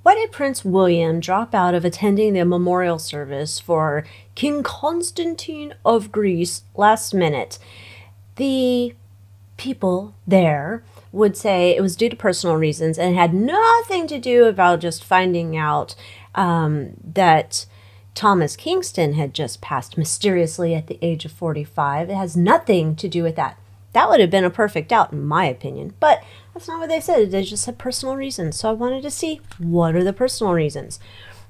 Why did Prince William drop out of attending the memorial service for King Constantine of Greece last minute? The people there would say it was due to personal reasons and had nothing to do about just finding out that Thomas Kingston had just passed mysteriously at the age of 45. It has nothing to do with that. That would have been a perfect out, in my opinion. But that's not what they said. They just said personal reasons. So I wanted to see, what are the personal reasons?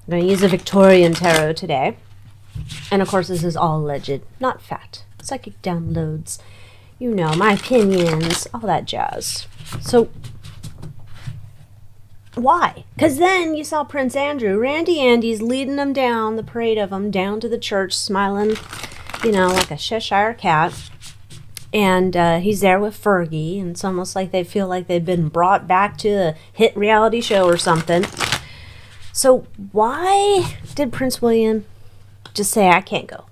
I'm going to use a Victorian tarot today. And of course, this is all alleged, not fact. Psychic downloads, you know, my opinions, all that jazz. So why? Because then you saw Prince Andrew. Randy Andy's leading them down, the parade of them, down to the church, smiling, you know, like a Cheshire cat. And he's there with Fergie, and it's almost like they feel like they've been brought back to a hit reality show or something. So why did Prince William just say, I can't go?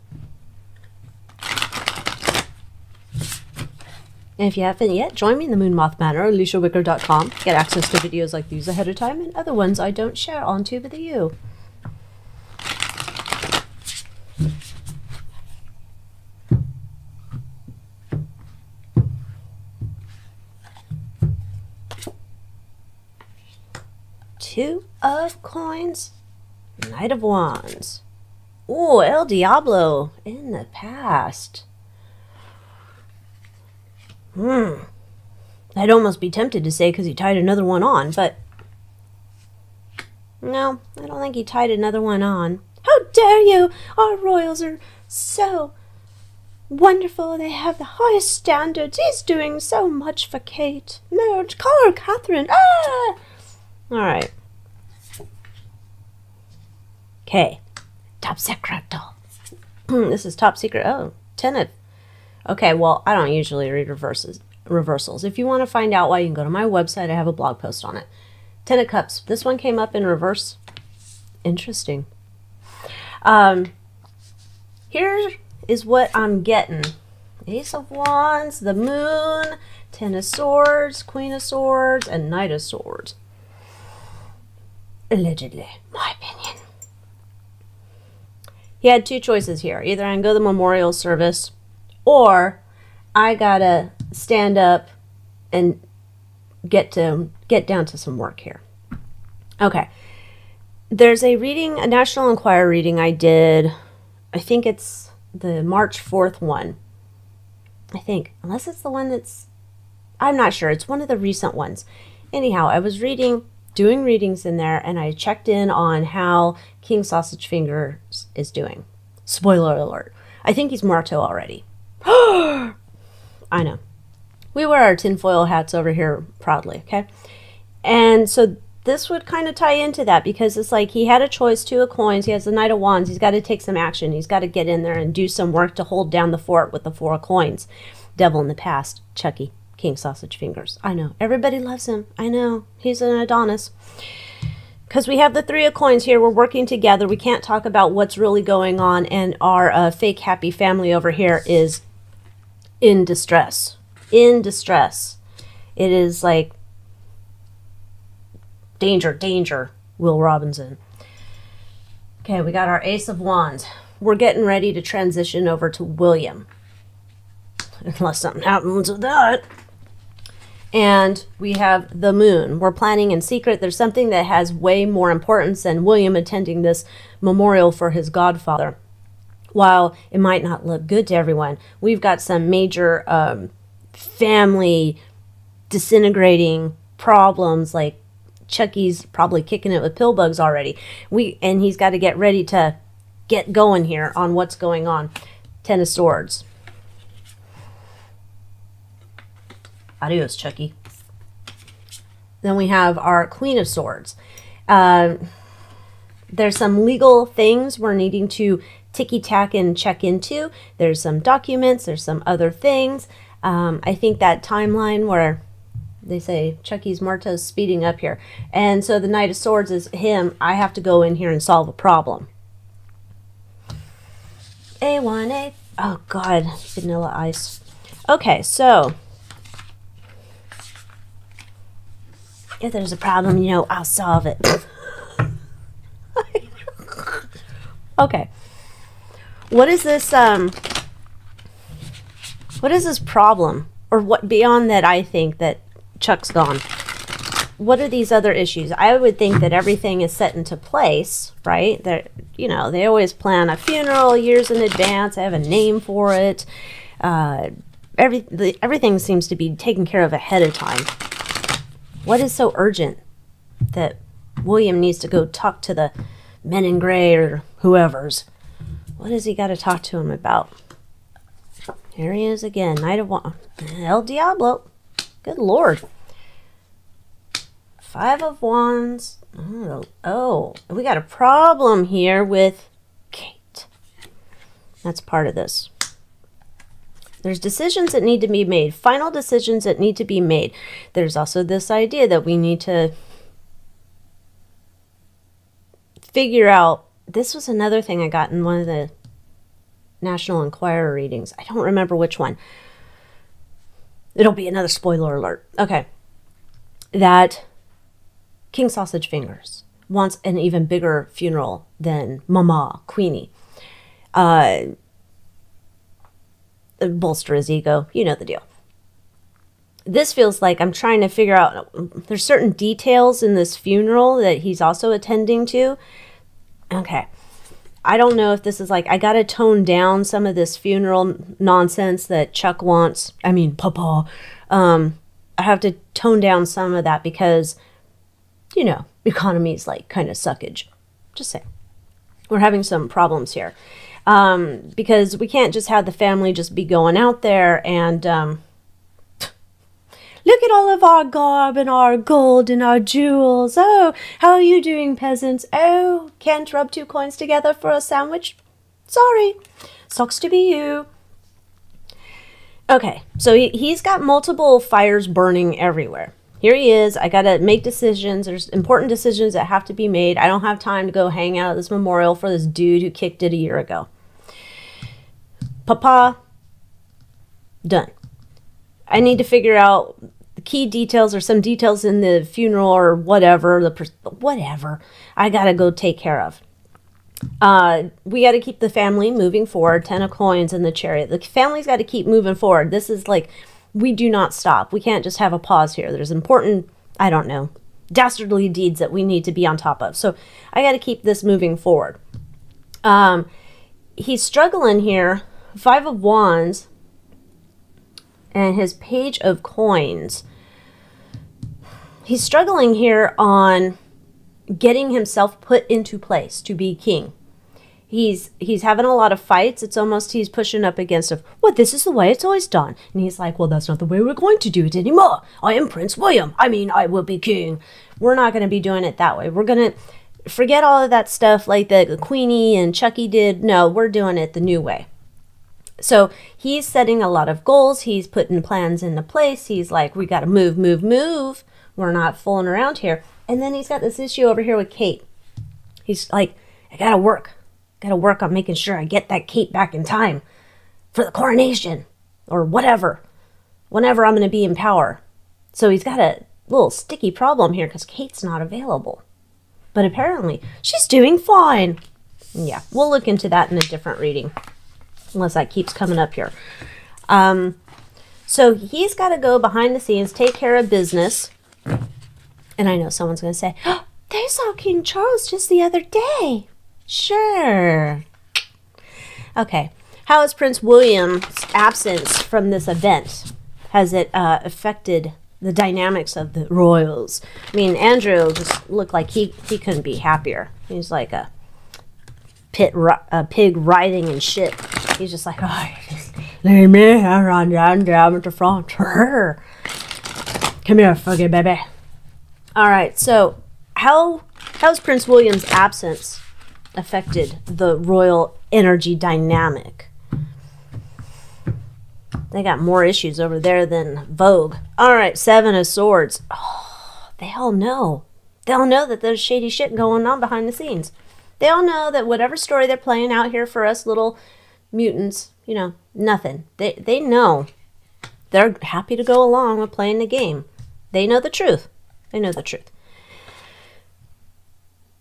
And if you haven't yet, join me in the Moon Moth Manor, AlyciaWicker.com. Get access to videos like these ahead of time and other ones I don't share onto with you. Two of Coins, Knight of Wands. Ooh, El Diablo in the past. I'd almost be tempted to say because he tied another one on, but no, I don't think he tied another one on. How dare you! Our royals are so wonderful. They have the highest standards. He's doing so much for Kate. No, call her Catherine. Ah! All right. Okay. Top secret. This is top secret. Oh, 10 of... Okay, well, I don't usually read reversals. If you want to find out why, you can go to my website. I have a blog post on it. 10 of Cups. This one came up in reverse. Interesting. Here is what I'm getting. Ace of Wands, the Moon, 10 of Swords, Queen of Swords, and Knight of Swords. Allegedly, my opinion. He had two choices here. Either I can go to the memorial service, or I gotta stand up and get down to some work here. Okay. There's a reading, a National Enquirer reading I did. I think it's the March 4th one. I think. Unless it's the one that's... I'm not sure. It's one of the recent ones. Anyhow, I was doing readings in there, and I checked in on how King Sausage Fingers is doing. Spoiler alert. I think he's Marto already. I know. We wear our tinfoil hats over here proudly, okay? And so this would kind of tie into that, because it's like he had a choice, 2 of Coins, he has the Knight of Wands, he's got to take some action, he's got to get in there and do some work to hold down the fort with the 4 of Coins. Devil in the past, Chucky, King Sausage Fingers. I know, everybody loves him. I know, he's an Adonis. Because we have the 3 of Coins here, we're working together, we can't talk about what's really going on, and our fake happy family over here is in distress. In distress. It is like danger, danger, Will Robinson. Okay, we got our Ace of Wands. We're getting ready to transition over to William. Unless something happens with that. And we have the Moon. We're planning in secret. There's something that has way more importance than William attending this memorial for his godfather. While it might not look good to everyone, we've got some major family disintegrating problems, like Chucky's probably kicking it with pill bugs already. And he's got to get ready to get going here on what's going on. 10 of Swords. Adios, Chucky. Then we have our Queen of Swords. There's some legal things we're needing to ticky-tack and check into. There's some documents. There's some other things. I think that timeline where they say Chucky's Marto's speeding up here. And so the Knight of Swords is him. I have to go in here and solve a problem. A1A. Oh, God. Vanilla Ice. Okay, so if there's a problem, you know, I'll solve it. Okay. What is this problem? Or what beyond that I think that Chuck's gone? What are these other issues? I would think that everything is set into place, right? That, you know, they always plan a funeral years in advance. They have a name for it. Everything seems to be taken care of ahead of time. What is so urgent that William needs to go talk to the men in gray or whoever's? What has he got to talk to him about? Here he is again. Knight of Wands. El Diablo. Good Lord. 5 of Wands. Oh, we got a problem here with Kate. That's part of this. There's decisions that need to be made. Final decisions that need to be made. There's also this idea that we need to figure out. This was another thing I got in one of the National Enquirer readings. I don't remember which one. It'll be another spoiler alert. Okay. That King Sausage Fingers wants an even bigger funeral than Mama, Queenie. Bolster his ego. You know the deal. This feels like I'm trying to figure out, there's certain details in this funeral that he's also attending to. Okay. I don't know if this is like, I got to tone down some of this funeral nonsense that Chuck wants. I mean, Papa. I have to tone down some of that because, you know, economy's like kind of suckage. Just saying. We're having some problems here. Because we can't just have the family just be going out there and look at all of our garb and our gold and our jewels. Oh, how are you doing, peasants? Oh, can't rub 2 coins together for a sandwich? Sorry. Sucks to be you. Okay, so he's got multiple fires burning everywhere. Here he is. I got to make decisions. There's important decisions that have to be made. I don't have time to go hang out at this memorial for this dude who kicked it a year ago. Papa, done. I need to figure out the key details or some details in the funeral or whatever. Whatever. I got to go take care of. We got to keep the family moving forward. 10 of coins in the chariot. The family's got to keep moving forward. This is like, we do not stop. We can't just have a pause here. There's important, I don't know, dastardly deeds that we need to be on top of. So I got to keep this moving forward. He's struggling here. 5 of Wands and his Page of Coins. He's struggling here on getting himself put into place to be king. He's having a lot of fights. It's almost he's pushing up against well, this is the way it's always done. And he's like, well, that's not the way we're going to do it anymore. I am Prince William. I mean, I will be king. We're not going to be doing it that way. We're going to forget all of that stuff like the Queenie and Chucky did. No, we're doing it the new way. So he's setting a lot of goals. He's putting plans into place. He's like, we got to move, move, move. We're not fooling around here. And then he's got this issue over here with Kate. He's like, I got to work. Got to work on making sure I get that Kate back in time for the coronation or whatever, whenever I'm going to be in power. So he's got a little sticky problem here because Kate's not available. But apparently she's doing fine. Yeah, we'll look into that in a different reading. Unless that keeps coming up here. So he's got to go behind the scenes, take care of business. And I know someone's going to say, oh, they saw King Charles just the other day. Sure. Okay. How has Prince William's absence from this event? Has it affected the dynamics of the royals? I mean, Andrew just looked like he couldn't be happier. He's like a pig riding and shit. He's just like, oh, just leave me run down at the front. Come here, fucking baby. All right, so how's Prince William's absence affected the royal energy dynamic? They got more issues over there than Vogue. All right, 7 of Swords. Oh, they all know. They all know that there's shady shit going on behind the scenes. They all know that whatever story they're playing out here for us little mutants, you know, nothing. They know. They're happy to go along with playing the game. They know the truth. They know the truth.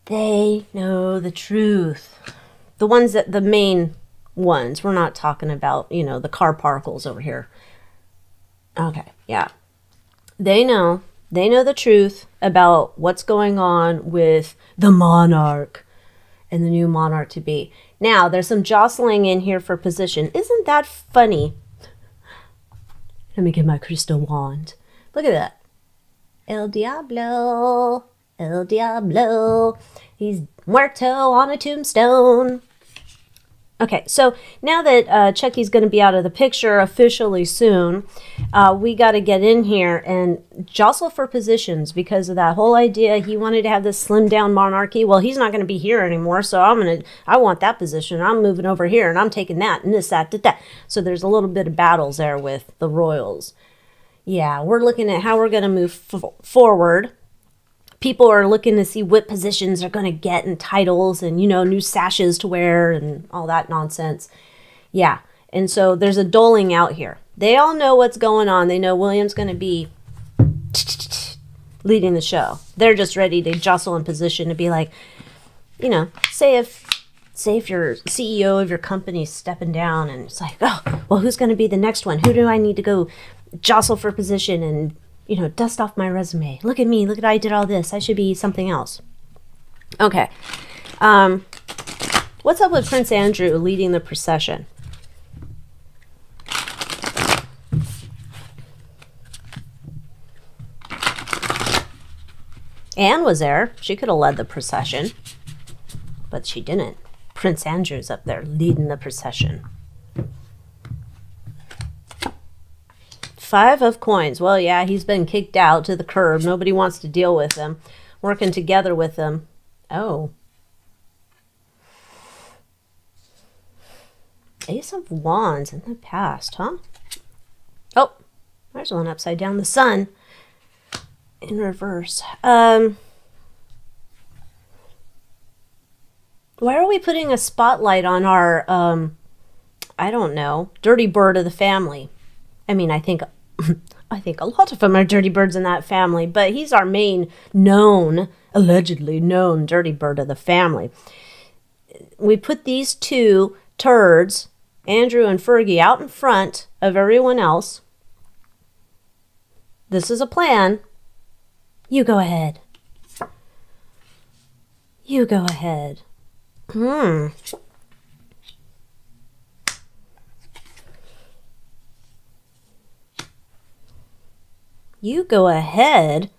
They know the truth. The ones that, the main ones. We're not talking about, you know, the car parcels over here. Okay, yeah. They know the truth about what's going on with the monarch and the new monarch to be. Now, there's some jostling in here for position. Isn't that funny? Let me get my crystal wand. Look at that. El Diablo. El Diablo. He's muerto on a tombstone. Okay, so now that Chucky's going to be out of the picture officially soon, we got to get in here and jostle for positions because of that whole idea. He wanted to have this slimmed down monarchy. Well, he's not going to be here anymore, so I want that position. I'm moving over here, and I'm taking that, and this, that, that. So there's a little bit of battles there with the royals. Yeah, we're looking at how we're going to move forward. People are looking to see what positions they're going to get and titles and, you know, new sashes to wear and all that nonsense. Yeah. And so there's a doling out here. They all know what's going on. They know William's going to be leading the show. They're just ready to jostle in position to be like, you know, say if your CEO of your company's stepping down and it's like, oh, well, who's going to be the next one? Who do I need to go jostle for position and, you know, dust off my resume. Look at me. Look at I did all this. I should be something else. Okay. What's up with Prince Andrew leading the procession? Anne was there. She could have led the procession, but she didn't. Prince Andrew's up there leading the procession. 5 of coins. Well, yeah, he's been kicked out to the curb. Nobody wants to deal with him. Working together with him. Oh. Ace of Wands in the past, huh? Oh, there's one upside down. The sun in reverse. Why are we putting a spotlight on our, I don't know, dirty bird of the family? I mean, I think a lot of them are dirty birds in that family, but he's our main known, allegedly known dirty bird of the family. We put these two turds, Andrew and Fergie, out in front of everyone else. This is a plan. You go ahead. You go ahead. You go ahead.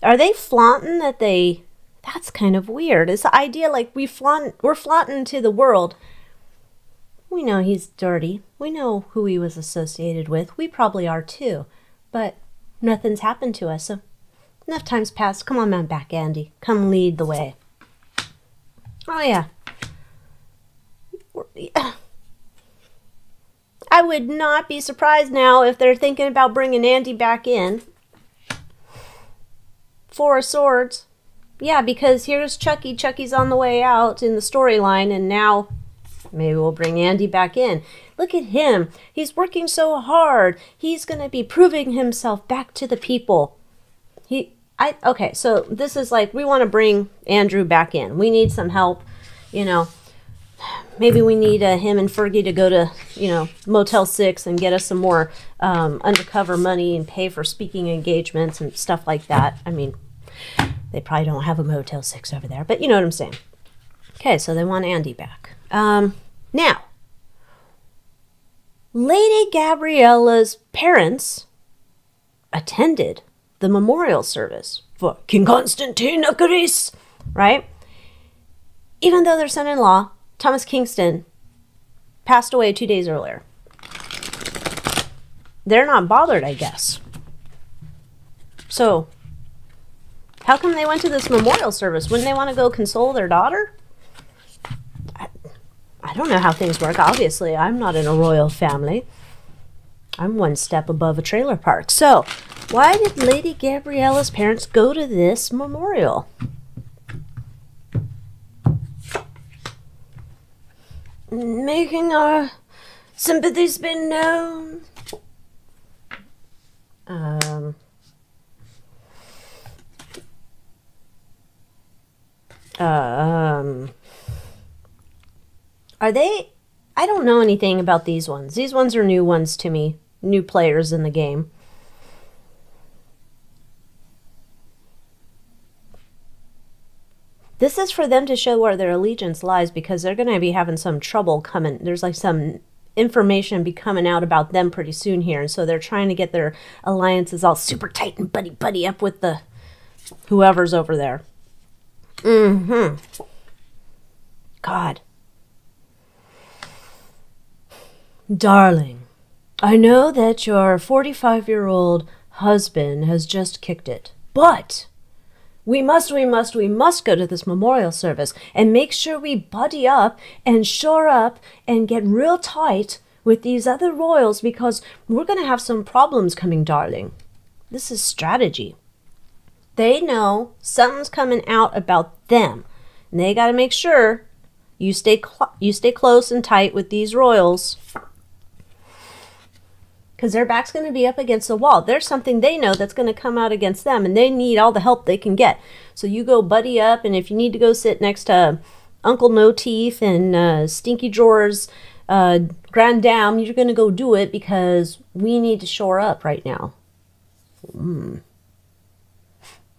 Are they flaunting that they... That's kind of weird. It's the idea like we're flaunting to the world. We know he's dirty. We know who he was associated with. We probably are too. But nothing's happened to us. So enough time's passed. Come on, man, back, Andy. Come lead the way. Oh, yeah. I would not be surprised now if they're thinking about bringing Andy back in. 4 of Swords. Yeah, because here's Chucky. Chucky's on the way out in the storyline, and now maybe we'll bring Andy back in. Look at him. He's working so hard. He's going to be proving himself back to the people. Okay, so this is like, we want to bring Andrew back in. We need some help, you know. Maybe we need him and Fergie to go to, you know, Motel 6 and get us some more undercover money and pay for speaking engagements and stuff like that. I mean, they probably don't have a Motel 6 over there, but you know what I'm saying. Okay, so they want Andy back. Now, Lady Gabriella's parents attended the memorial service for King Constantine of Greece, right? Even though their son-in-law, Thomas Kingston, passed away 2 days earlier. They're not bothered, I guess. So, how come they went to this memorial service? Wouldn't they want to go console their daughter? I don't know how things work. Obviously, I'm not in a royal family. I'm one step above a trailer park. So, why did Lady Gabriella's parents go to this memorial? Making our sympathies be known. Are they... I don't know anything about these ones. These ones are new ones to me. New players in the game. This is for them to show where their allegiance lies, because they're going to be having some trouble coming. There's like some information be coming out about them pretty soon here. And so they're trying to get their alliances all super tight and buddy up with the whoever's over there. God. Darling, I know that your 45-year-old husband has just kicked it, but we must go to this memorial service and make sure we buddy up and shore up and get real tight with these other royals, because we're going to have some problems coming, darling. This is strategy. They know something's coming out about them, and they got to make sure you stay close and tight with these royals, because their back's going to be up against the wall. There's something they know that's going to come out against them, and they need all the help they can get. So you go buddy up, and if you need to go sit next to Uncle No Teeth and Stinky Drawers Grand Dam, you're going to go do it, because we need to shore up right now.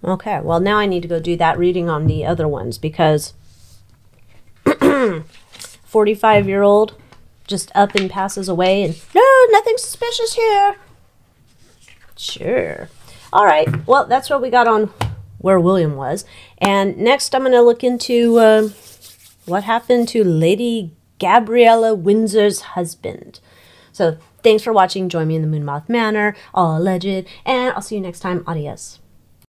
Okay, well, now I need to go do that reading on the other ones, because 45-year-old just up and passes away, and no, nothing suspicious here. Sure. All right, well, that's what we got on where William was. And next I'm going to look into what happened to Lady Gabriella Windsor's husband. So thanks for watching. Join me in the Moonmoth Manor, all alleged, and I'll see you next time. Adios.